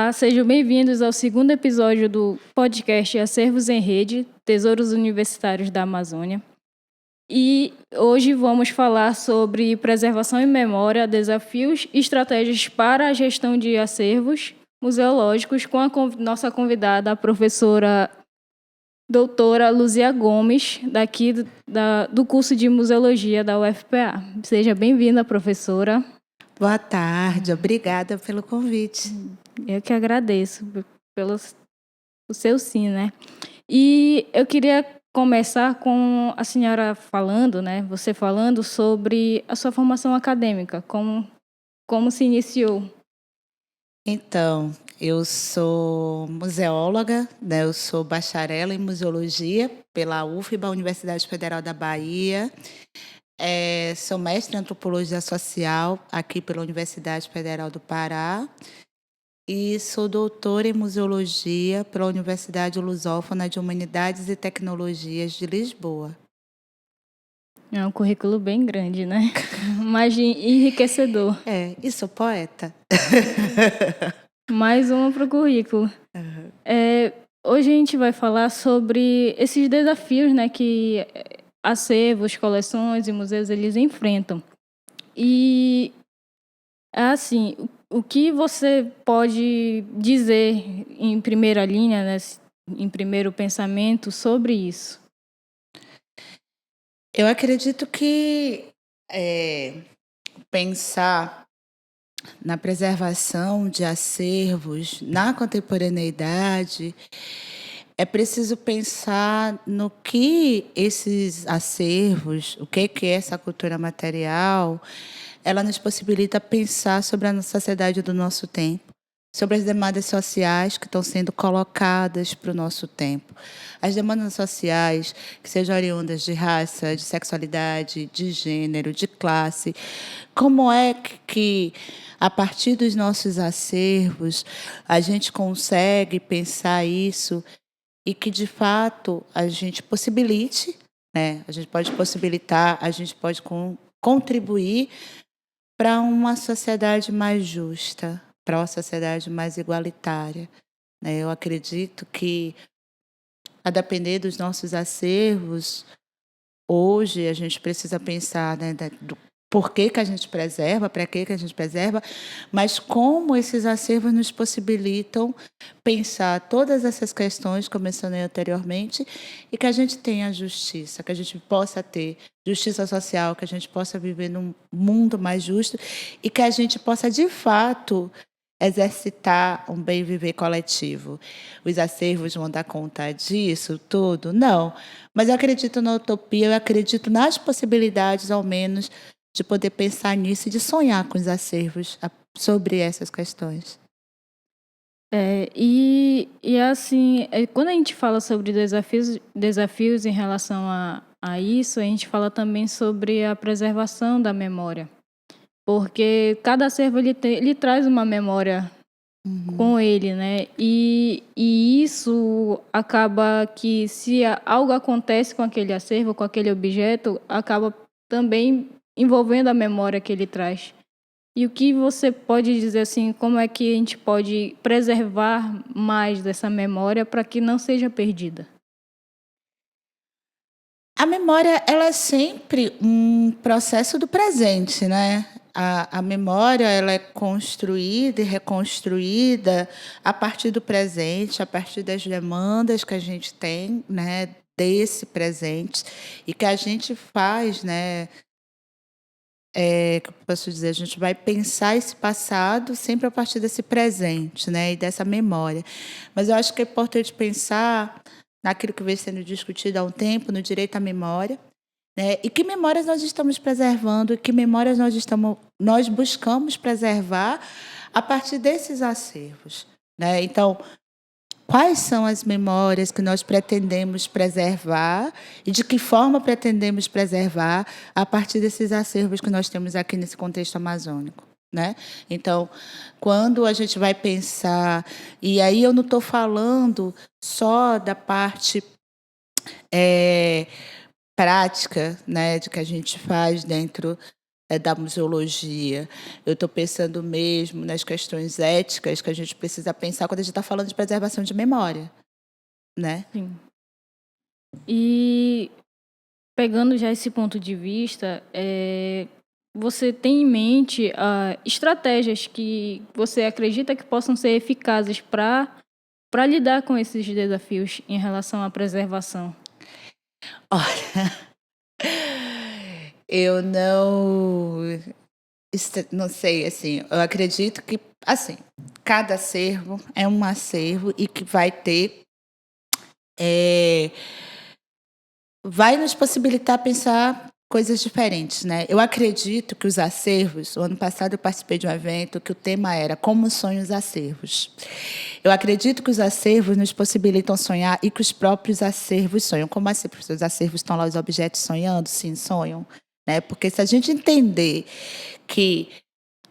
Olá, sejam bem-vindos ao segundo episódio do podcast Acervos em Rede, Tesouros Universitários da Amazônia. E hoje vamos falar sobre preservação e memória, desafios e estratégias para a gestão de acervos museológicos com a nossa convidada, a professora doutora Luzia Gomes, daqui do curso de Museologia da UFPA. Seja bem-vinda, professora. Boa tarde, obrigada pelo convite. Eu que agradeço pelo o seu sim, né? E eu queria começar com a senhora falando, né? Você falando sobre a sua formação acadêmica, como se iniciou. Então, eu sou museóloga, né? Eu sou bacharel em museologia pela UFBA, Universidade Federal da Bahia. Sou mestre em antropologia social aqui pela Universidade Federal do Pará. E sou doutora em museologia pela Universidade Lusófona de Humanidades e Tecnologias de Lisboa. É um currículo bem grande, né? Mas enriquecedor. E sou poeta. Mais uma para o currículo. Uhum. Hoje a gente vai falar sobre esses desafios, né, que acervos, coleções e museus eles enfrentam. E, assim, o que você pode dizer em primeira linha, né, em primeiro pensamento, sobre isso? Eu acredito que pensar na preservação de acervos na contemporaneidade é preciso pensar no que esses acervos, o que é essa cultura material, ela nos possibilita pensar sobre a sociedade do nosso tempo, sobre as demandas sociais que estão sendo colocadas para o nosso tempo. As demandas sociais, que sejam oriundas de raça, de sexualidade, de gênero, de classe. Como é que a partir dos nossos acervos, a gente consegue pensar isso e que, de fato, a gente possibilite, né? A gente pode possibilitar, a gente pode contribuir para uma sociedade mais justa, para uma sociedade mais igualitária, né? Eu acredito que, a depender dos nossos acervos, hoje a gente precisa pensar, né, do porquê que a gente preserva, para que a gente preserva, mas como esses acervos nos possibilitam pensar todas essas questões que eu mencionei anteriormente e que a gente tenha justiça, que a gente possa ter justiça social, que a gente possa viver num mundo mais justo e que a gente possa, de fato, exercitar um bem viver coletivo. Os acervos vão dar conta disso tudo? Não. Mas eu acredito na utopia, eu acredito nas possibilidades, ao menos, de poder pensar nisso e de sonhar com os acervos sobre essas questões. Assim, quando a gente fala sobre desafios em relação a isso, a gente fala também sobre a preservação da memória. Porque cada acervo ele traz uma memória com ele, né? E isso acaba que, se algo acontece com aquele acervo, com aquele objeto, acaba também envolvendo a memória que ele traz. E o que você pode dizer, assim, como é que a gente pode preservar mais dessa memória para que não seja perdida? A memória, ela é sempre um processo do presente, né? A memória, ela é construída e reconstruída a partir do presente, a partir das demandas que a gente tem, né, desse presente e que a gente faz, né? Que eu posso dizer, a gente vai pensar esse passado sempre a partir desse presente, né, e dessa memória. Mas eu acho que é importante pensar naquilo que vem sendo discutido há um tempo, no direito à memória, né, e que memórias nós estamos preservando, e que memórias nós buscamos preservar a partir desses acervos, né? Então, quais são as memórias que nós pretendemos preservar e de que forma pretendemos preservar a partir desses acervos que nós temos aqui nesse contexto amazônico, né? Então, quando a gente vai pensar, e aí eu não estou falando só da parte prática, né, de que a gente faz dentro da museologia. Eu estou pensando mesmo nas questões éticas que a gente precisa pensar quando a gente está falando de preservação de memória, né? Sim. E pegando já esse ponto de vista, você tem em mente estratégias que você acredita que possam ser eficazes para lidar com esses desafios em relação à preservação? Olha, eu não sei, assim, eu acredito que, assim, cada acervo é um acervo e que vai nos possibilitar pensar coisas diferentes, né? Eu acredito que os acervos, o ano passado eu participei de um evento que o tema era Como sonham os acervos. Eu acredito que os acervos nos possibilitam sonhar e que os próprios acervos sonham. Como assim, professor? Os acervos estão lá, os objetos sonhando? Sim, sonham. Né? Porque se a gente entender que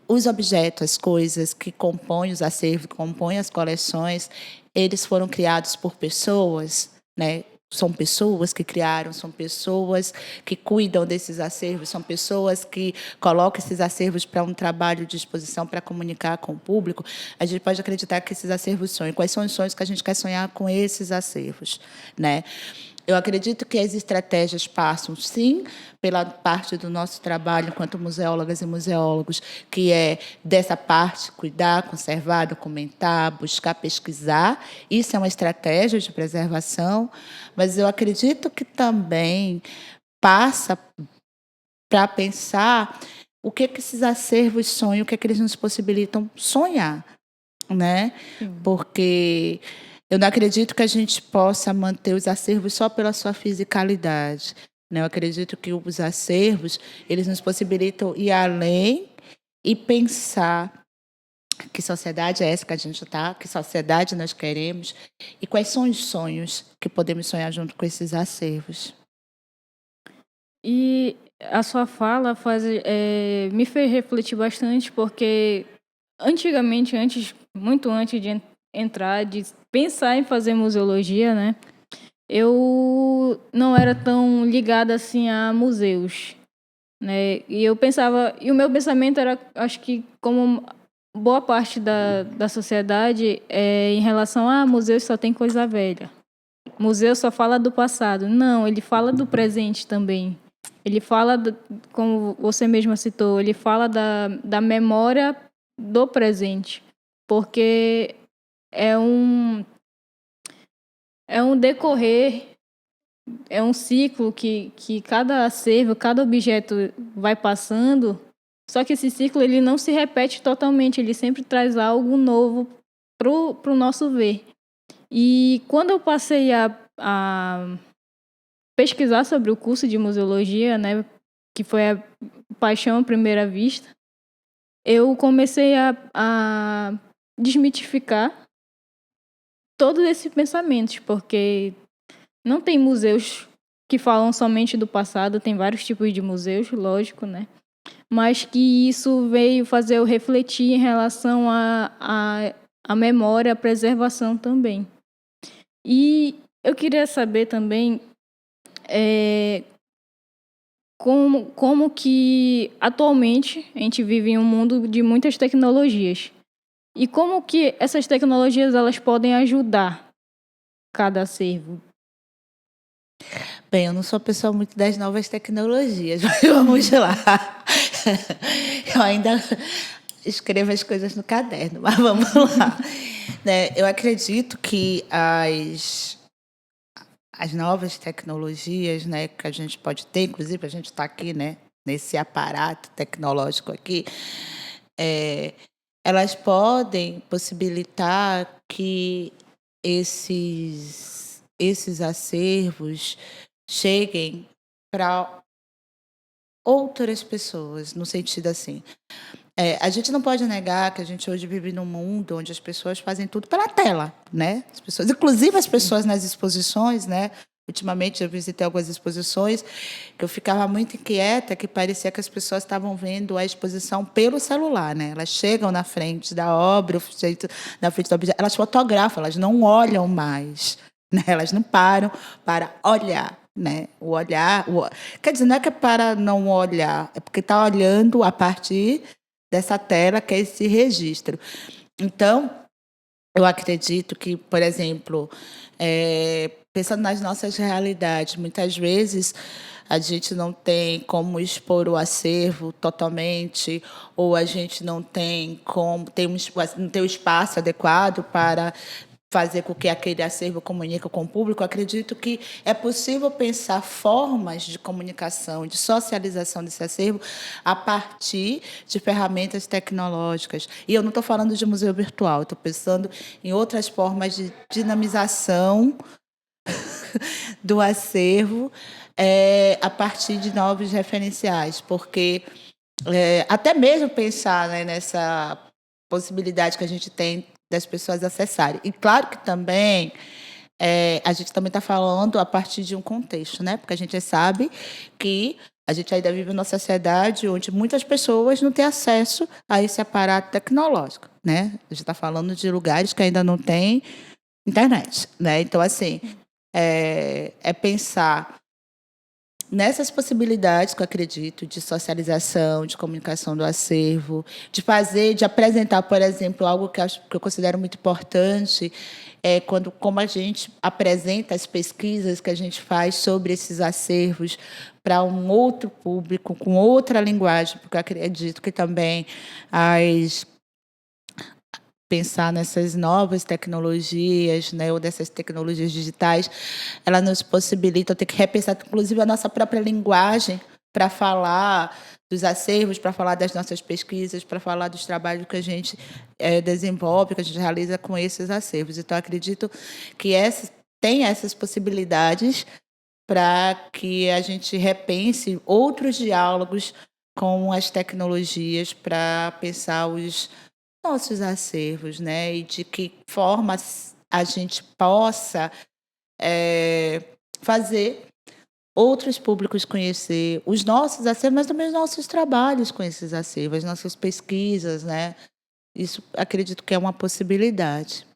os objetos, as coisas que compõem os acervos, que compõem as coleções, eles foram criados por pessoas, né? São pessoas que criaram, são pessoas que cuidam desses acervos, são pessoas que colocam esses acervos para um trabalho de exposição, para comunicar com o público. A gente pode acreditar que esses acervos sonham. Quais são os sonhos que a gente quer sonhar com esses acervos, né? Eu acredito que as estratégias passam, sim, pela parte do nosso trabalho enquanto museólogas e museólogos, que é dessa parte, cuidar, conservar, documentar, buscar pesquisar. Isso é uma estratégia de preservação, mas eu acredito que também passa para pensar o que esses acervos sonham, o que eles nos possibilitam sonhar, né? Porque eu não acredito que a gente possa manter os acervos só pela sua fisicalidade, né? Eu acredito que os acervos, eles nos possibilitam ir além e pensar que sociedade é essa que a gente está, que sociedade nós queremos e quais são os sonhos que podemos sonhar junto com esses acervos. E a sua fala me fez refletir bastante, porque antigamente, muito antes de entrar, de pensar em fazer museologia, né? Eu não era tão ligada assim a museus, né? E o meu pensamento era, acho que como boa parte da sociedade, em relação a museus só tem coisa velha. Museu só fala do passado. Não, ele fala do presente também. Ele fala, como você mesma citou, ele fala da memória do presente. Porque é um decorrer, é um ciclo que cada acervo, cada objeto vai passando, só que esse ciclo ele não se repete totalmente, ele sempre traz algo novo pro nosso ver. E quando eu passei a pesquisar sobre o curso de museologia, né, que foi a paixão à primeira vista, eu comecei a desmitificar todos esses pensamentos, porque não tem museus que falam somente do passado, tem vários tipos de museus, lógico, né? Mas que isso veio fazer eu refletir em relação à memória, à preservação também. E eu queria saber também como que atualmente a gente vive em um mundo de muitas tecnologias. E como que essas tecnologias elas podem ajudar cada acervo? Bem, eu não sou pessoa muito das novas tecnologias, mas vamos lá. Eu ainda escrevo as coisas no caderno, mas vamos lá. Né? Eu acredito que as novas tecnologias, né, que a gente pode ter, inclusive a gente está aqui, né, nesse aparato tecnológico aqui, elas podem possibilitar que esses acervos cheguem para outras pessoas, no sentido assim. A gente não pode negar que a gente hoje vive num mundo onde as pessoas fazem tudo pela tela, né? As pessoas, inclusive as pessoas nas exposições, né? Ultimamente eu visitei algumas exposições que eu ficava muito inquieta, que parecia que as pessoas estavam vendo a exposição pelo celular, né? Elas chegam na frente da obra, na frente do objeto, elas fotografam, elas não olham mais, né? Elas não param para olhar. né? O olhar, quer dizer, não é que é para não olhar, é porque está olhando a partir dessa tela que é esse registro. Então, eu acredito que, por exemplo, pensando nas nossas realidades, muitas vezes a gente não tem como expor o acervo totalmente, ou a gente não tem como não tem o espaço adequado para fazer com que aquele acervo comunique com o público. Acredito que é possível pensar formas de comunicação, de socialização desse acervo a partir de ferramentas tecnológicas. E eu não estou falando de museu virtual, estou pensando em outras formas de dinamização do acervo a partir de novos referenciais, porque até mesmo pensar, né, nessa possibilidade que a gente tem das pessoas acessarem. E claro que também a gente também está falando a partir de um contexto, né? Porque a gente sabe que a gente ainda vive numa sociedade onde muitas pessoas não têm acesso a esse aparato tecnológico, né? A gente está falando de lugares que ainda não têm internet, né? Então, assim, é pensar nessas possibilidades que eu acredito de socialização, de comunicação do acervo, de apresentar, por exemplo, algo que eu considero muito importante, como a gente apresenta as pesquisas que a gente faz sobre esses acervos para um outro público, com outra linguagem, porque eu acredito que também pensar nessas novas tecnologias, né, ou dessas tecnologias digitais, ela nos possibilita ter que repensar, inclusive, a nossa própria linguagem para falar dos acervos, para falar das nossas pesquisas, para falar dos trabalhos que a gente desenvolve, que a gente realiza com esses acervos. Então, acredito que tem essas possibilidades para que a gente repense outros diálogos com as tecnologias para pensar os nossos acervos, né? E de que forma a gente possa fazer outros públicos conhecer os nossos acervos, mas também os nossos trabalhos com esses acervos, as nossas pesquisas, né? Isso acredito que é uma possibilidade.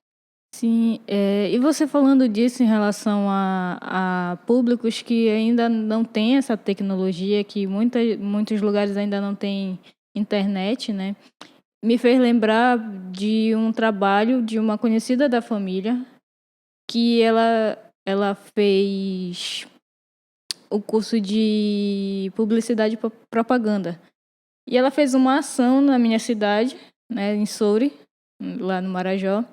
Sim, e você falando disso em relação a públicos que ainda não têm essa tecnologia, que muitos lugares ainda não têm internet, né? Me fez lembrar de um trabalho de uma conhecida da família, que ela fez o curso de publicidade e propaganda. E ela fez uma ação na minha cidade, né, em Soure, lá no Marajó,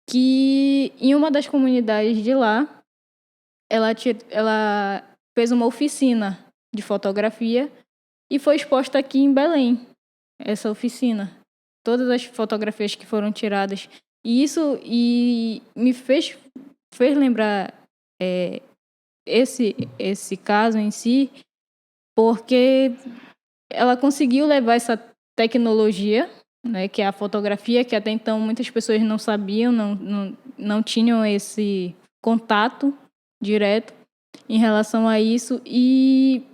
que em uma das comunidades de lá, ela fez uma oficina de fotografia e foi exposta aqui em Belém, essa oficina. Todas as fotografias que foram tiradas. E me fez lembrar esse caso em si, porque ela conseguiu levar essa tecnologia, né, que é a fotografia, que até então muitas pessoas não sabiam, não tinham esse contato direto em relação a isso, e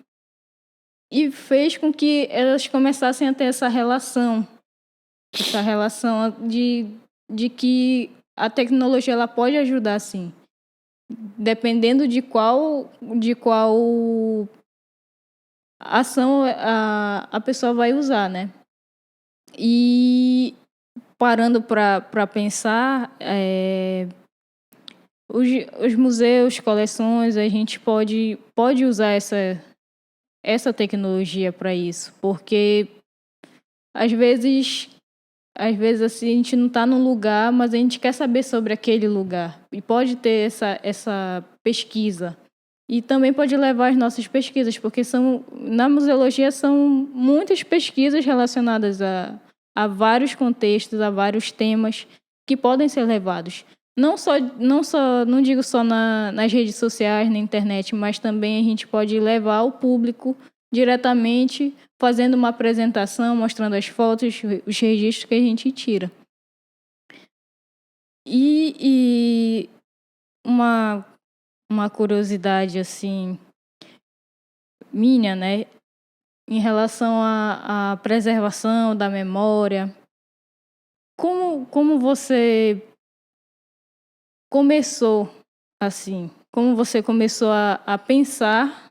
fez com que elas começassem a ter essa relação de que a tecnologia ela pode ajudar, sim, dependendo de qual ação a pessoa vai usar, né? E parando para pensar, os museus, coleções, a gente pode usar essa tecnologia para isso, porque às vezes assim, a gente não está num lugar, mas a gente quer saber sobre aquele lugar. E pode ter essa pesquisa. E também pode levar as nossas pesquisas, porque na museologia são muitas pesquisas relacionadas a vários contextos, a vários temas que podem ser levados. Não digo só nas redes sociais, na internet, mas também a gente pode levar o público diretamente, fazendo uma apresentação, mostrando as fotos, os registros que a gente tira. E uma curiosidade, assim, minha, né, em relação à preservação da memória. Como você começou, assim, como você começou a pensar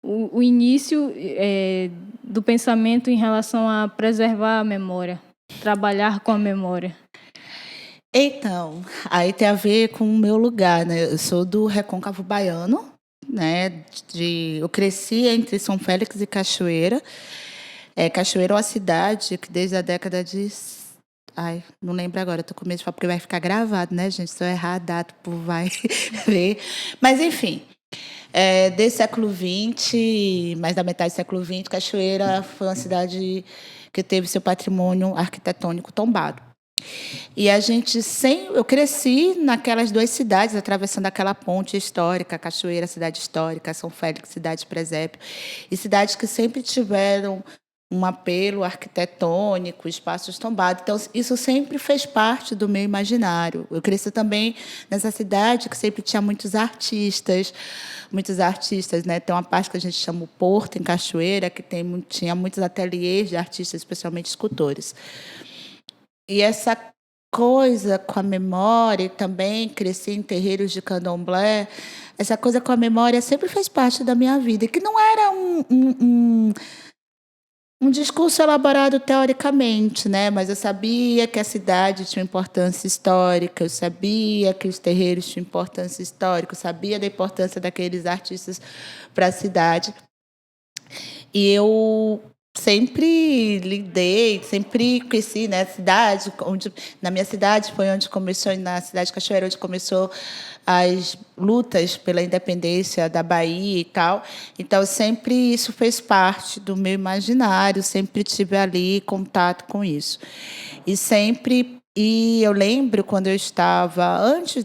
o início do pensamento em relação a preservar a memória, trabalhar com a memória. Então, aí tem a ver com o meu lugar, né? Eu sou do Recôncavo Baiano, né? Eu cresci entre São Félix e Cachoeira. Cachoeira é uma cidade que desde a década de... Ai, não lembro agora, estou com medo de falar, porque vai ficar gravado, né, gente? Se eu errar a data, o povo vai ver. Mas, enfim, desde o século XX, mais da metade do século XX, Cachoeira foi uma cidade que teve seu patrimônio arquitetônico tombado. E eu cresci naquelas duas cidades, atravessando aquela ponte histórica, Cachoeira, cidade histórica, São Félix, cidade de presépio, e cidades que sempre tiveram um apelo arquitetônico, espaços tombados. Então, isso sempre fez parte do meu imaginário. Eu cresci também nessa cidade que sempre tinha muitos artistas, né? Tem uma parte que a gente chama o Porto, em Cachoeira, que tinha muitos ateliês de artistas, especialmente escultores. E essa coisa com a memória, também cresci em terreiros de candomblé, essa coisa com a memória sempre fez parte da minha vida, que não era um discurso elaborado teoricamente, né? Mas eu sabia que a cidade tinha importância histórica, eu sabia que os terreiros tinham importância histórica, eu sabia da importância daqueles artistas para a cidade. E eu sempre conheci, né, cidade, na minha cidade foi onde começou, na cidade de Cachoeira, onde começou as lutas pela independência da Bahia e tal. Então, sempre isso fez parte do meu imaginário, sempre tive ali contato com isso. E eu lembro quando eu estava, antes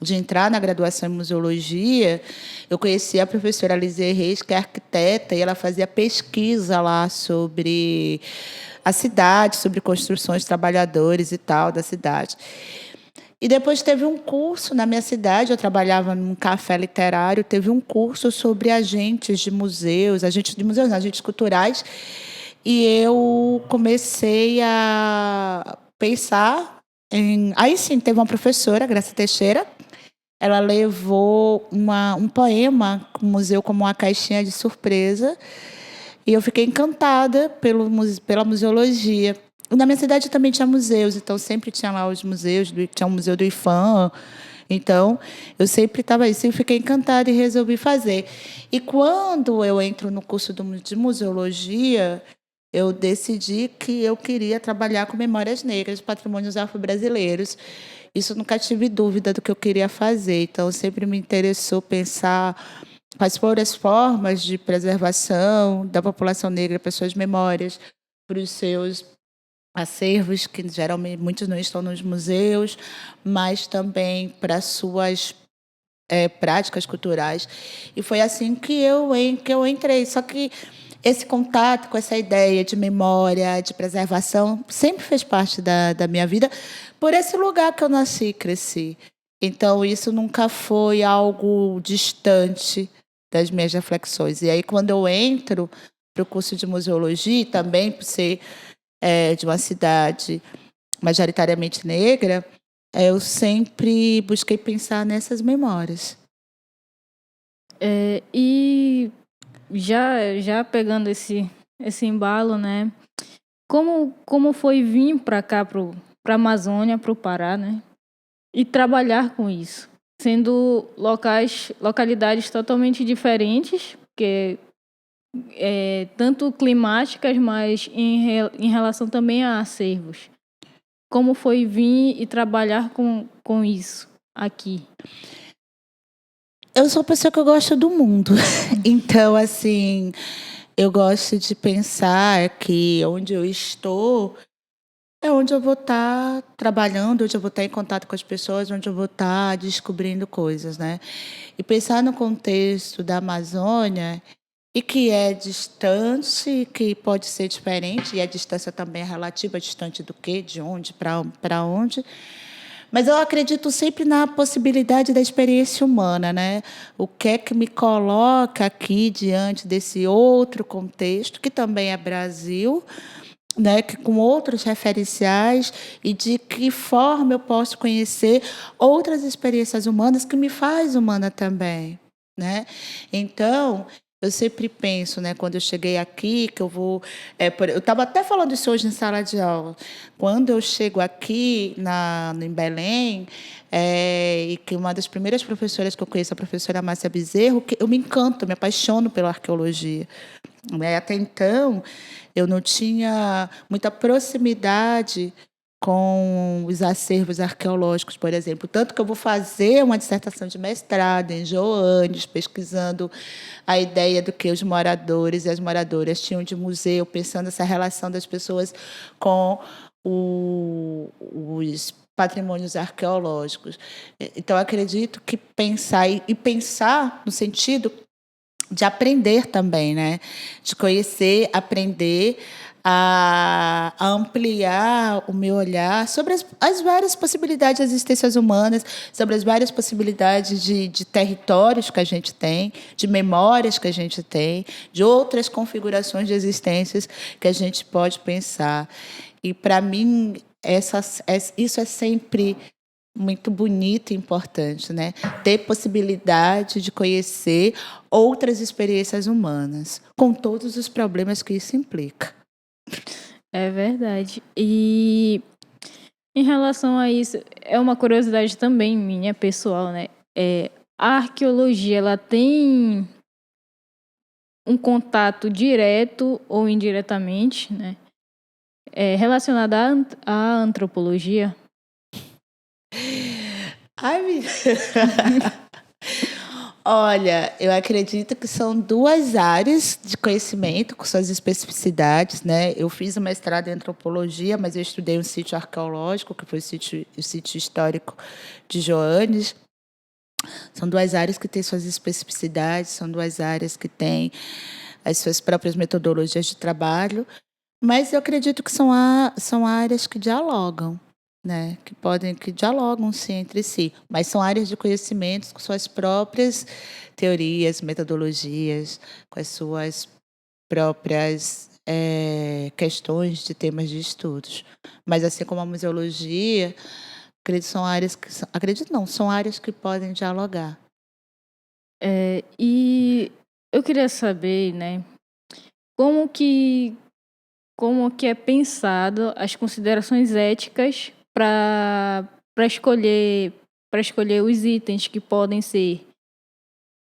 de entrar na graduação em museologia, eu conheci a professora Alizê Reis, que é arquiteta, e ela fazia pesquisa lá sobre a cidade, sobre construções de trabalhadores e tal da cidade. E depois teve um curso na minha cidade, eu trabalhava num café literário, teve um curso sobre agentes agentes culturais, e eu comecei a pensar em... Aí sim, teve uma professora, Graça Teixeira, ela levou um poema para o museu como uma caixinha de surpresa, e eu fiquei encantada pela museologia. Na minha cidade também tinha museus, então sempre tinha lá os museus, tinha o Museu do IFAM, então eu sempre estava aí, eu fiquei encantada e resolvi fazer. E quando eu entro no curso de museologia, eu decidi que eu queria trabalhar com memórias negras, patrimônios afro-brasileiros. Isso nunca tive dúvida do que eu queria fazer, então sempre me interessou pensar quais foram as formas de preservação da população negra para suas memórias, para os seus acervos, que geralmente muitos não estão nos museus, mas também para suas práticas culturais. E foi assim que eu entrei. Só que esse contato com essa ideia de memória, de preservação, sempre fez parte da minha vida, por esse lugar que eu nasci e cresci. Então, isso nunca foi algo distante das minhas reflexões. E aí, quando eu entro para o curso de museologia, também por ser de uma cidade majoritariamente negra, eu sempre busquei pensar nessas memórias. E já pegando esse embalo, né? Como foi vir para cá, para a Amazônia, para o Pará, né? E trabalhar com isso, sendo localidades totalmente diferentes, porque tanto climáticas, mas em relação também a acervos. Como foi vir e trabalhar com isso aqui? Eu sou uma pessoa que eu gosto do mundo. Então, assim, eu gosto de pensar que onde eu estou é onde eu vou estar trabalhando, onde eu vou estar em contato com as pessoas, onde eu vou estar descobrindo coisas, né? E pensar no contexto da Amazônia, e que é distante, que pode ser diferente, e a distância também é relativa, distante do quê, de onde, para onde. Mas eu acredito sempre na possibilidade da experiência humana, né? O que é que me coloca aqui diante desse outro contexto, que também é Brasil, né, com outros referenciais e de que forma eu posso conhecer outras experiências humanas que me faz humana também, né? Então, eu sempre penso, né, quando eu cheguei aqui, que eu vou... eu estava até falando isso hoje em sala de aula. Quando eu chego aqui em Belém, e que uma das primeiras professoras que eu conheço, a professora Márcia Bezerro, que eu me encanto, me apaixono pela arqueologia. Até então, eu não tinha muita proximidade com os acervos arqueológicos, por exemplo. Tanto que eu vou fazer uma dissertação de mestrado em Joanes, pesquisando a ideia do que os moradores e as moradoras tinham de museu, pensando essa relação das pessoas com os patrimônios arqueológicos. Então, acredito que pensar no sentido de aprender também, né? De conhecer, aprender a ampliar o meu olhar sobre as várias possibilidades de existências humanas, sobre as várias possibilidades de territórios que a gente tem, de memórias que a gente tem, de outras configurações de existências que a gente pode pensar. E, para mim, isso é sempre muito bonito e importante, né? Ter possibilidade de conhecer outras experiências humanas, com todos os problemas que isso implica. É verdade. E em relação a isso, é uma curiosidade também minha, pessoal, né? A arqueologia, ela tem um contato direto ou indiretamente, né? Relacionado à antropologia. Ai, olha, eu acredito que são duas áreas de conhecimento com suas especificidades, né? Eu fiz o mestrado em antropologia, mas eu estudei um sítio arqueológico, que foi o sítio histórico de Joanes. São duas áreas que têm suas especificidades, são duas áreas que têm as suas próprias metodologias de trabalho, mas eu acredito que são áreas que dialogam, né? Que dialogam sim entre si, mas são áreas de conhecimentos com suas próprias teorias, metodologias, com as suas próprias questões de temas de estudos. Mas assim como a museologia, são áreas que podem dialogar. E eu queria saber, né, como que é pensado as considerações éticas para escolher os itens que podem ser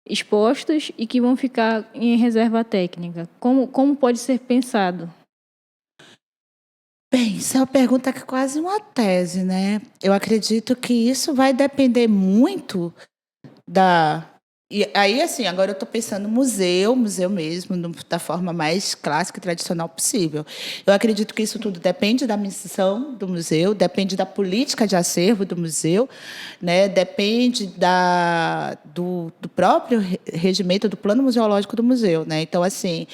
expostos e que vão ficar em reserva técnica. Como pode ser pensado? Bem, isso é uma pergunta que é quase uma tese, né? Eu acredito que isso vai depender muito da... E aí, assim, agora eu estou pensando museu mesmo, da forma mais clássica e tradicional possível. Eu acredito que isso tudo depende da missão do museu, depende da política de acervo do museu, né? Depende do próprio regimento do plano museológico do museu, né? Então, assim,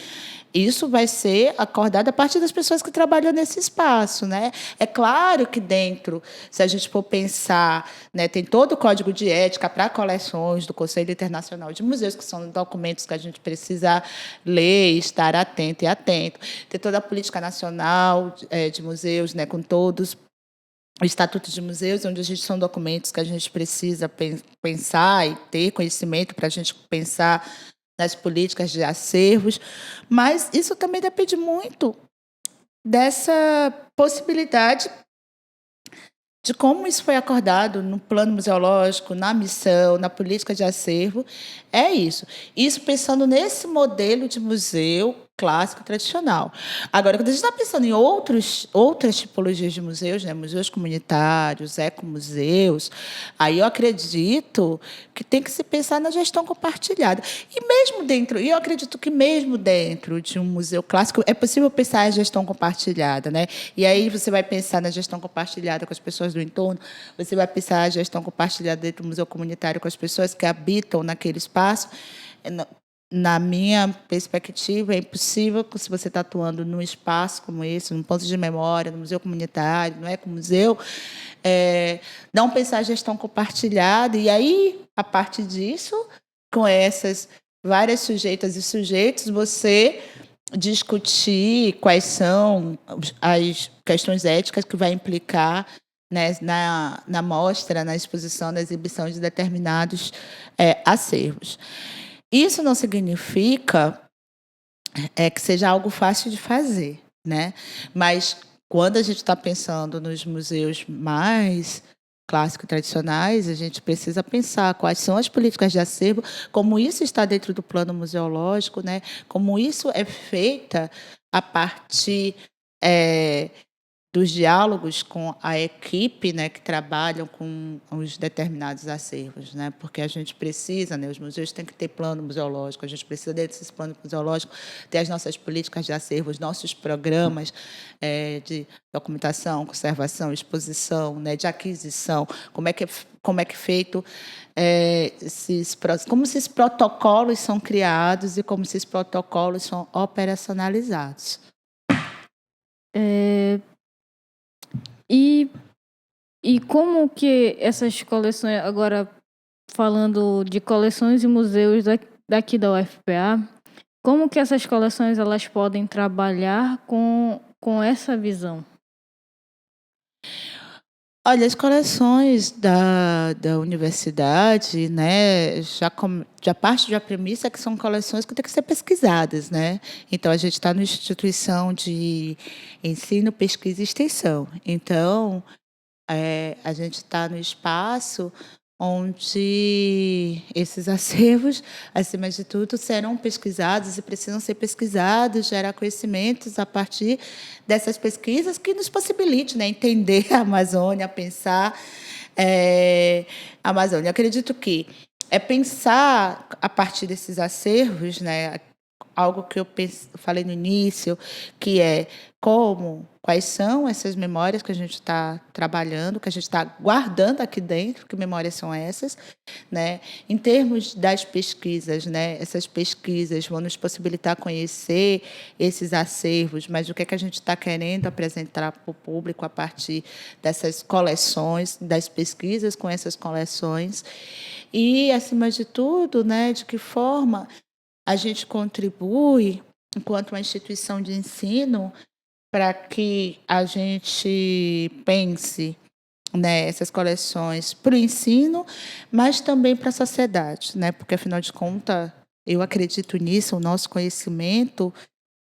isso vai ser acordado a partir das pessoas que trabalham nesse espaço, né? É claro que dentro, se a gente for pensar, né, tem todo o código de ética para coleções do Conselho Internacional de Museus, que são documentos que a gente precisa ler, estar atento e atento. Tem toda a política nacional de museus, né, com todos o Estatuto de Museus, onde são documentos que a gente precisa pensar e ter conhecimento para a gente pensar nas políticas de acervos, mas isso também depende muito dessa possibilidade de como isso foi acordado no plano museológico, na missão, na política de acervo. É isso. Isso pensando nesse modelo de museu clássico tradicional. Agora, quando a gente está pensando em outras tipologias de museus, né, museus comunitários, ecomuseus, aí eu acredito que tem que se pensar na gestão compartilhada. E eu acredito que mesmo dentro de um museu clássico é possível pensar em gestão compartilhada, né? E aí você vai pensar na gestão compartilhada com as pessoas do entorno, você vai pensar a gestão compartilhada dentro do museu comunitário com as pessoas que habitam naquele espaço. Na minha perspectiva, é impossível que, se você está atuando num espaço como esse, num ponto de memória, no museu comunitário, no ecomuseu, não pensar a gestão compartilhada. E aí, a partir disso, com essas várias sujeitas e sujeitos, você discutir quais são as questões éticas que vai implicar, né, na mostra, na exposição, na exibição de determinados acervos. Isso não significa que seja algo fácil de fazer, né? Mas quando a gente está pensando nos museus mais clássicos e tradicionais, a gente precisa pensar quais são as políticas de acervo, como isso está dentro do plano museológico, né? Como isso é feita a partir dos diálogos com a equipe, né, que trabalham com os determinados acervos, né, porque a gente precisa, né, os museus têm que ter plano museológico, a gente precisa dentro desse plano museológico ter as nossas políticas de acervos, nossos programas de documentação, conservação, exposição, né, de aquisição, como é que é feito como esses protocolos são criados e como esses protocolos são operacionalizados. E como que essas coleções, agora falando de coleções e museus daqui da UFPA, como que essas coleções elas podem trabalhar com essa visão? Olha, as coleções da universidade, né, já parte da premissa que são coleções que têm que ser pesquisadas, né? Então, a gente está numa instituição de ensino, pesquisa e extensão. Então, a gente está no espaço onde esses acervos, acima de tudo, serão pesquisados e precisam ser pesquisados, gerar conhecimentos a partir dessas pesquisas que nos possibilite, né, entender a Amazônia, pensar a Amazônia. Eu acredito que pensar a partir desses acervos, né, algo que eu falei no início, que é quais são essas memórias que a gente está trabalhando, que a gente está guardando aqui dentro, que memórias são essas, né? Em termos das pesquisas, né? Essas pesquisas vão nos possibilitar conhecer esses acervos, mas o que é que a gente está querendo apresentar para o público a partir dessas coleções, das pesquisas com essas coleções e, acima de tudo, né? De que forma a gente contribui, enquanto uma instituição de ensino, para que a gente pense, né, essas coleções para o ensino, mas também para a sociedade, né? Porque, afinal de contas, eu acredito nisso, o nosso conhecimento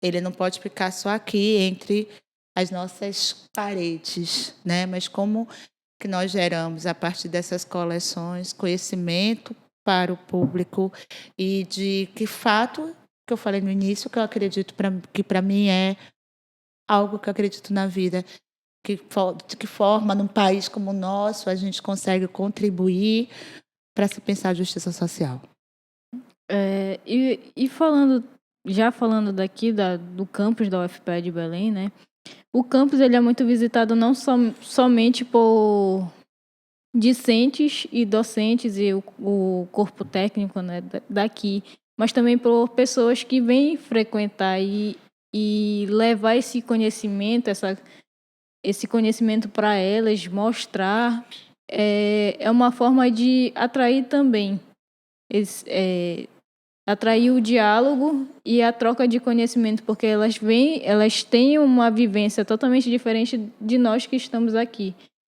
ele não pode ficar só aqui entre as nossas paredes, né? Mas como que nós geramos, a partir dessas coleções, conhecimento para o público e de que fato, que eu falei no início, que eu acredito que para mim é algo que eu acredito na vida, de que forma, num país como o nosso, a gente consegue contribuir para se pensar a justiça social. Falando daqui do campus da UFPA de Belém, né? O campus ele é muito visitado não somente por discentes e docentes e o corpo técnico, né, daqui, mas também por pessoas que vêm frequentar e levar esse conhecimento, esse conhecimento para elas, mostrar, é uma forma de atrair também, atrair o diálogo e a troca de conhecimento, porque elas têm uma vivência totalmente diferente de nós que estamos aqui.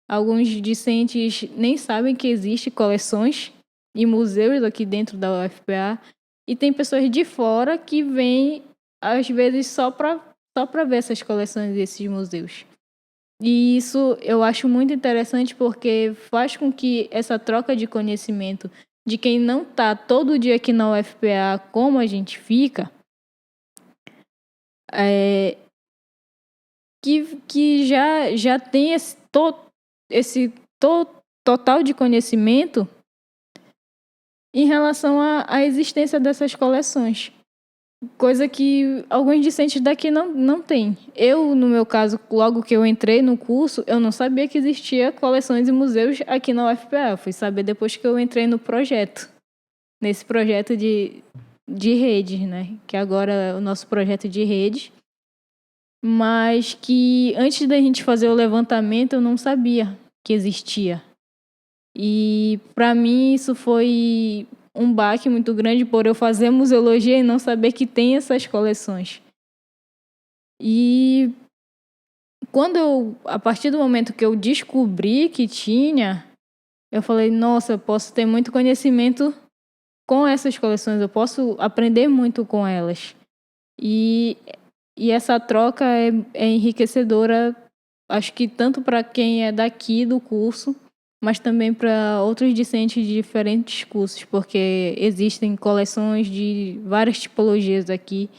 Alguns discentes nem sabem que existem coleções e museus aqui dentro da UFPA, e tem pessoas de fora que vêm, às vezes, só para ver essas coleções e esses museus. E isso eu acho muito interessante porque faz com que essa troca de conhecimento de quem não está todo dia aqui na UFPA como a gente fica, que já tem esse total de conhecimento em relação à existência dessas coleções. Coisa que alguns discentes daqui não têm. Eu, no meu caso, logo que eu entrei no curso, eu não sabia que existia coleções e museus aqui na UFPA. Eu fui saber depois que eu entrei no projeto. Nesse projeto de redes, né? Que agora é o nosso projeto de redes. Mas que antes da gente fazer o levantamento, eu não sabia que existia. E para mim isso foi um baque muito grande por eu fazer museologia e não saber que tem essas coleções. E a partir do momento que eu descobri que tinha, eu falei, nossa, eu posso ter muito conhecimento com essas coleções, eu posso aprender muito com elas. E, e essa troca é enriquecedora, acho que tanto para quem é daqui do curso, mas também para outros discentes de diferentes cursos, porque existem coleções de várias tipologias aqui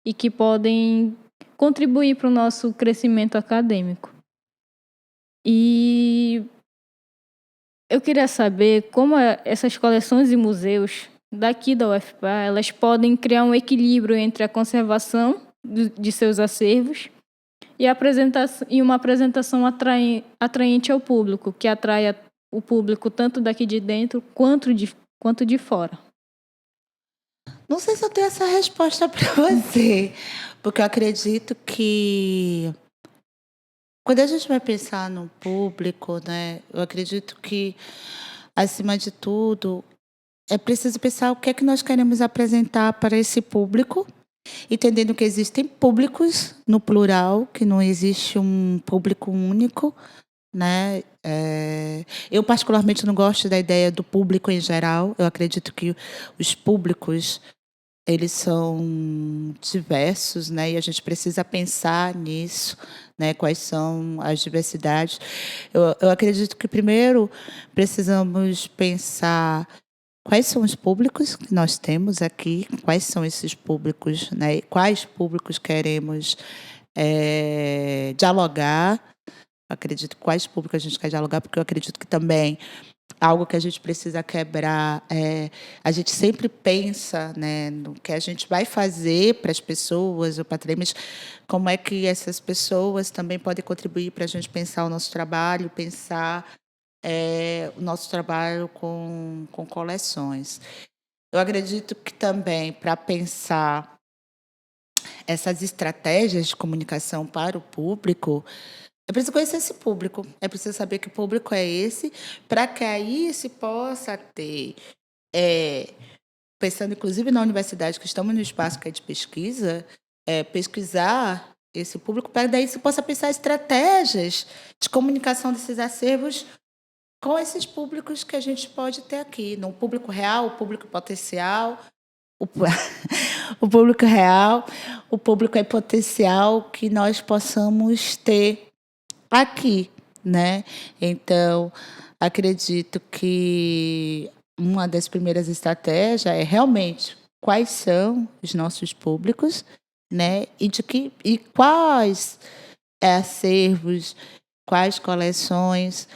e que podem contribuir para o nosso crescimento acadêmico. E eu queria saber como essas coleções e museus daqui da UFPA, elas podem criar um equilíbrio entre a conservação de seus acervos e uma apresentação atraente ao público, que atraia o público tanto daqui de dentro quanto de fora. Não sei se eu tenho essa resposta para você, porque eu acredito que quando a gente vai pensar no público, né, eu acredito que, acima de tudo, é preciso pensar o que é que nós queremos apresentar para esse público, entendendo que existem públicos no plural, que não existe um público único, né? Eu particularmente não gosto da ideia do público em geral. Eu acredito que os públicos eles são diversos, né? E a gente precisa pensar nisso, né? Quais são as diversidades. Eu acredito que primeiro precisamos pensar quais são os públicos que nós temos aqui, quais são esses públicos, né? Quais públicos queremos dialogar. Acredito quais públicos a gente quer dialogar, porque eu acredito que também algo que a gente precisa quebrar a gente sempre pensa, né, no que a gente vai fazer para as pessoas, ou para mas como é que essas pessoas também podem contribuir para a gente pensar o nosso trabalho, pensar o nosso trabalho com coleções. Eu acredito que também para pensar essas estratégias de comunicação para o público, é preciso conhecer esse público, é preciso saber que público é esse, para que aí se possa ter, pensando inclusive na universidade, que estamos no espaço que é de pesquisa, pesquisar esse público, para daí se possa pensar estratégias de comunicação desses acervos com esses públicos que a gente pode ter aqui, no público real, o público potencial, o, o público real, o público em potencial que nós possamos ter aqui, né? Então, acredito que uma das primeiras estratégias é realmente quais são os nossos públicos, né? E quais acervos, quais coleções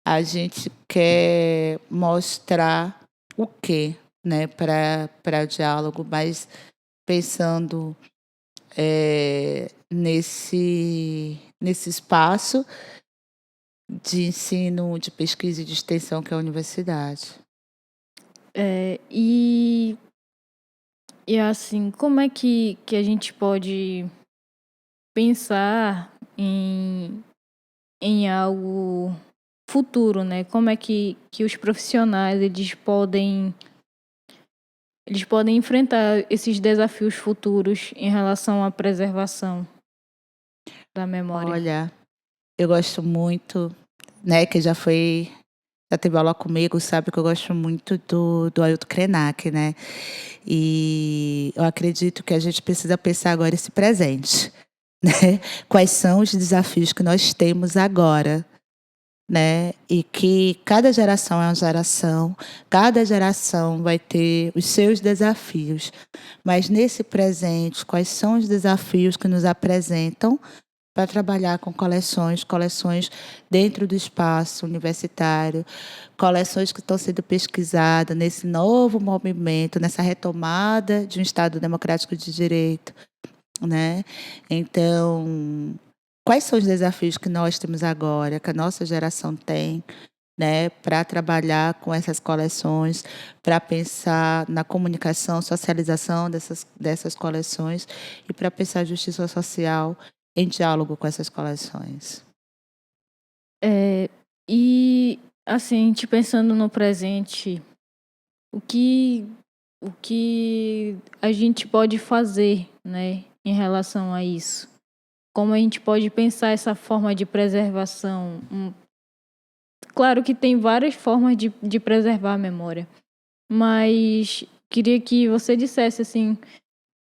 a gente quer mostrar o quê, né? Para o diálogo, mas pensando nesse espaço de ensino, de pesquisa e de extensão que é a universidade. E assim, como é que a gente pode pensar em algo futuro, né? Como é que os profissionais eles podem enfrentar esses desafios futuros em relação à preservação da memória? Olha, eu gosto muito, né, que já teve aula comigo, sabe que eu gosto muito do Ailton Krenak, né? E eu acredito que a gente precisa pensar agora esse presente, né? Quais são os desafios que nós temos agora, né? E que cada geração é uma geração, cada geração vai ter os seus desafios. Mas nesse presente, quais são os desafios que nos apresentam para trabalhar com coleções dentro do espaço universitário, coleções que estão sendo pesquisadas nesse novo movimento, nessa retomada de um Estado democrático de direito, né? Então, quais são os desafios que nós temos agora, que a nossa geração tem, né, para trabalhar com essas coleções, para pensar na comunicação, socialização dessas coleções e para pensar a justiça social em diálogo com essas coleções. E assim, a gente pensando no presente, o que a gente pode fazer, né, em relação a isso? como a gente pode pensar essa forma de preservação. Claro que tem várias formas de preservar a memória, mas queria que você dissesse assim,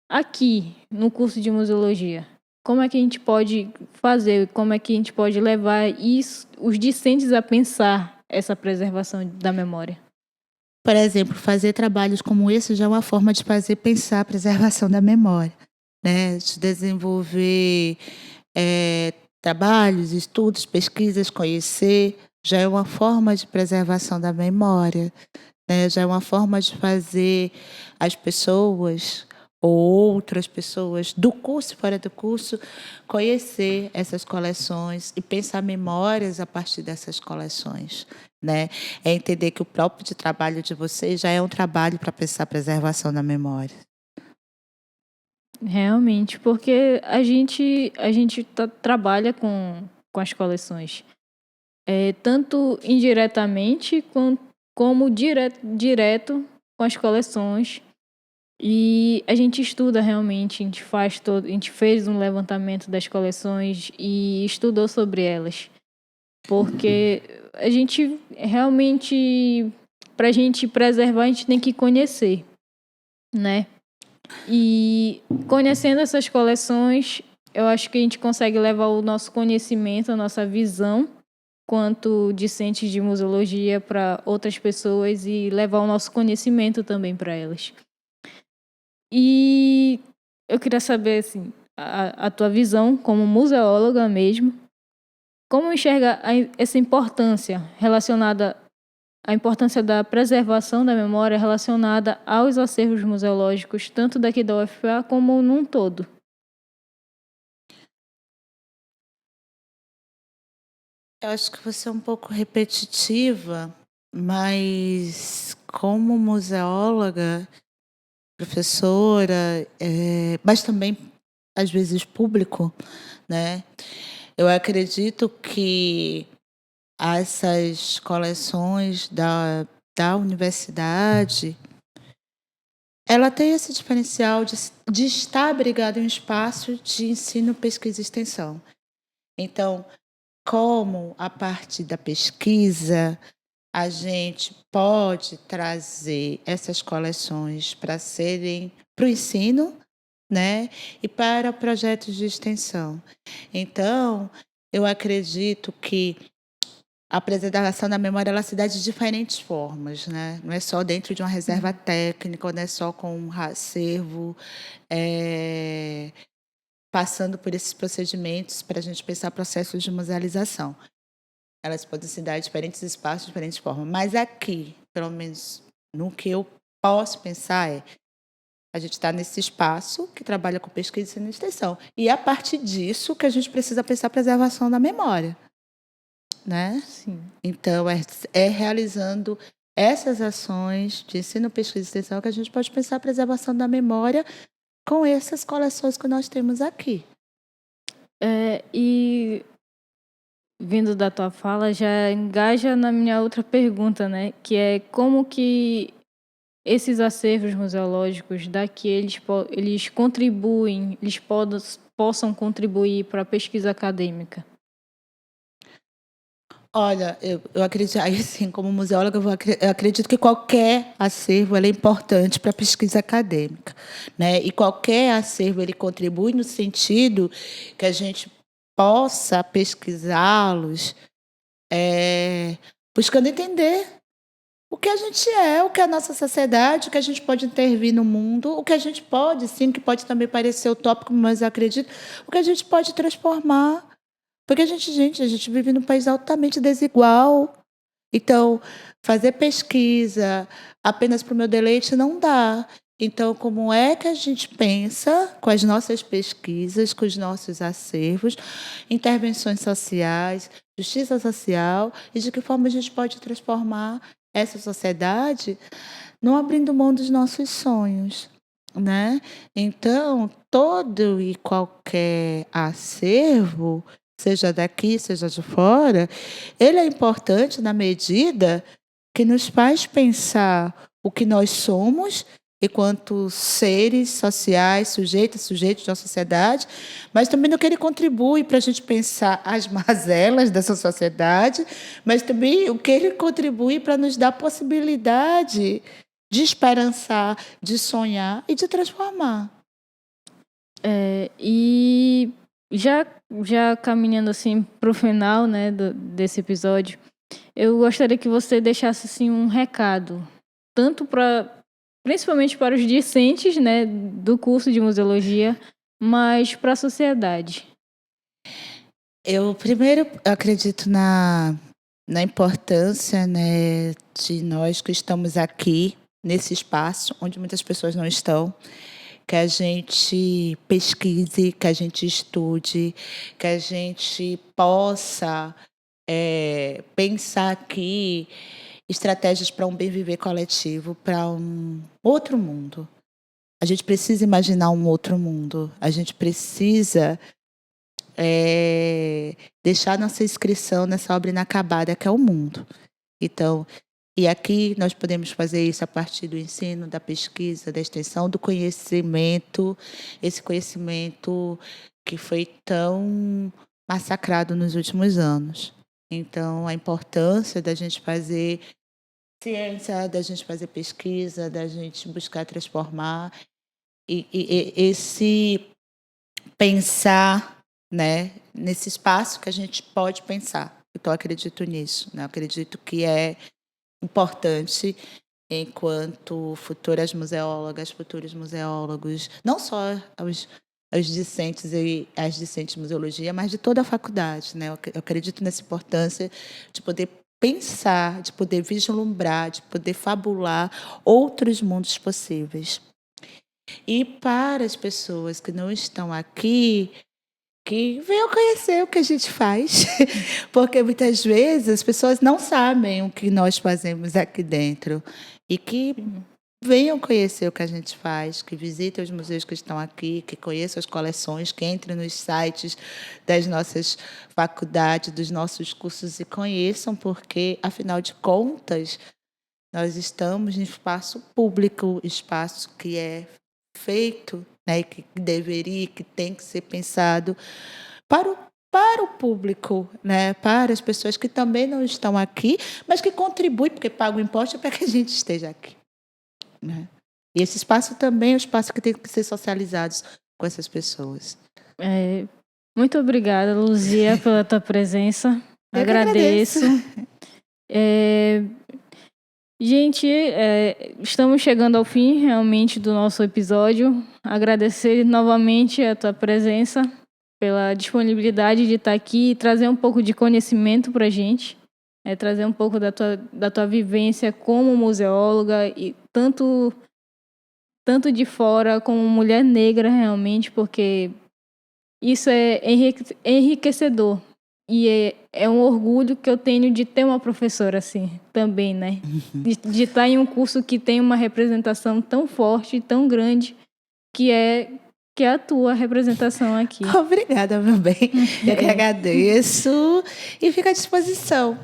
aqui no curso de museologia, como é que a gente pode fazer, como é que a gente pode levar isso, os discentes a pensar essa preservação da memória? Por exemplo, fazer trabalhos como esse já é uma forma de fazer pensar a preservação da memória, né? De desenvolver trabalhos, estudos, pesquisas, conhecer, já é uma forma de preservação da memória, né? Já é uma forma de fazer as pessoas ou outras pessoas do curso e fora do curso conhecer essas coleções e pensar memórias a partir dessas coleções, né? É entender que o próprio trabalho de vocês já é um trabalho para pensar a preservação da memória. Realmente, porque a gente trabalha com as coleções, tanto indiretamente como direto com as coleções. E a gente estuda realmente, a gente fez um levantamento das coleções e estudou sobre elas. Porque a gente realmente, para a gente preservar, a gente tem que conhecer, né? E conhecendo essas coleções, eu acho que a gente consegue levar o nosso conhecimento, a nossa visão, quanto discentes de museologia para outras pessoas e levar o nosso conhecimento também para elas. E eu queria saber, assim, a tua visão como museóloga mesmo, como enxerga essa importância relacionada à importância da preservação da memória relacionada aos acervos museológicos, tanto daqui da UFPA como num todo? Eu acho que você é um pouco repetitiva, mas como museóloga, professora, mas também às vezes público, né? Eu acredito que essas coleções da universidade, ela tem esse diferencial de estar abrigada em um espaço de ensino, pesquisa e extensão. Então, como a partir da pesquisa a gente pode trazer essas coleções para serem para o ensino, né, e para projetos de extensão. Então, eu acredito que a preservação da memória ela se dá de diferentes formas, né? Não é só dentro de uma reserva técnica, ou não é só com um acervo, passando por esses procedimentos para a gente pensar processos de musealização. Elas podem se dar em diferentes espaços, de diferentes formas. Mas aqui, pelo menos no que eu posso pensar, a gente está nesse espaço que trabalha com pesquisa e extensão. E é a partir disso que a gente precisa pensar a preservação da memória, né? Sim. Então, é realizando essas ações de ensino, pesquisa e extensão que a gente pode pensar a preservação da memória com essas coleções que nós temos aqui. E vindo da tua fala, já engaja na minha outra pergunta, né? Que é como que esses acervos museológicos daqui, eles contribuem, possam contribuir para a pesquisa acadêmica. Olha, eu acredito, aí assim, como museóloga, eu acredito que qualquer acervo ele é importante para a pesquisa acadêmica, né? E qualquer acervo ele contribui no sentido que a gente possa pesquisá-los, buscando entender o que a gente é, o que é a nossa sociedade, o que a gente pode intervir no mundo, o que a gente pode, sim, que pode também parecer utópico, mas eu acredito, o que a gente pode transformar. Porque a gente vive num país altamente desigual. Então, fazer pesquisa apenas para o meu deleite não dá. Então, como é que a gente pensa com as nossas pesquisas, com os nossos acervos, intervenções sociais, justiça social, e de que forma a gente pode transformar essa sociedade não abrindo mão dos nossos sonhos, né? Então, todo e qualquer acervo, seja daqui, seja de fora, ele é importante na medida que nos faz pensar o que nós somos enquanto seres sociais, sujeitos de uma sociedade, mas também no que ele contribui para a gente pensar as mazelas dessa sociedade, mas também o que ele contribui para nos dar possibilidade de esperançar, de sonhar e de transformar. E já caminhando assim para o final, né, desse episódio, eu gostaria que você deixasse assim um recado, tanto principalmente para os discentes, né, do curso de museologia, mas para a sociedade. Eu primeiro acredito na importância, né, de nós que estamos aqui nesse espaço onde muitas pessoas não estão, que a gente pesquise, que a gente estude, que a gente possa pensar aqui estratégias para um bem viver coletivo, para um outro mundo. A gente precisa imaginar um outro mundo. A gente precisa deixar nossa inscrição nessa obra inacabada que é o mundo. Então, e aqui nós podemos fazer isso a partir do ensino, da pesquisa, da extensão, do conhecimento, esse conhecimento que foi tão massacrado nos últimos anos. Então, a importância da gente fazer ciência, da gente fazer pesquisa, da gente buscar transformar e esse pensar, né, nesse espaço que a gente pode pensar. Então, eu acredito nisso, né? Eu acredito que é importante, enquanto futuras museólogas, futuros museólogos, não só os discentes e as discentes de museologia, mas de toda a faculdade, né? Eu acredito nessa importância de poder pensar, de poder vislumbrar, de poder fabular outros mundos possíveis. E para as pessoas que não estão aqui, que venham conhecer o que a gente faz, porque muitas vezes as pessoas não sabem o que nós fazemos aqui dentro e que venham conhecer o que a gente faz, que visitem os museus que estão aqui, que conheçam as coleções, que entrem nos sites das nossas faculdades, dos nossos cursos e conheçam, porque, afinal de contas, nós estamos em espaço público, espaço que é feito, né, que deveria, que tem que ser pensado para o público, né, para as pessoas que também não estão aqui, mas que contribuem, porque pagam imposto para que a gente esteja aqui, né? E esse espaço também é um espaço que tem que ser socializado com essas pessoas. Muito obrigada, Luzia, pela tua presença. Eu agradeço. Gente, estamos chegando ao fim realmente do nosso episódio. Agradecer novamente a tua presença, pela disponibilidade de estar aqui e trazer um pouco de conhecimento para a gente, trazer um pouco da tua vivência como museóloga e tanto de fora como mulher negra realmente, porque isso é enriquecedor. E é um orgulho que eu tenho de ter uma professora assim, também, né? De estar em um curso que tem uma representação tão forte, tão grande, que é a tua representação aqui. Obrigada, meu bem. Eu que agradeço e fico à disposição.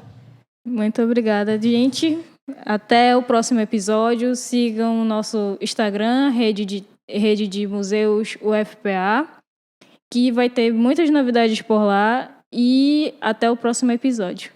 Muito obrigada, gente. Até o próximo episódio. Sigam o nosso Instagram, Rede de Museus UFPA, que vai ter muitas novidades por lá. E até o próximo episódio.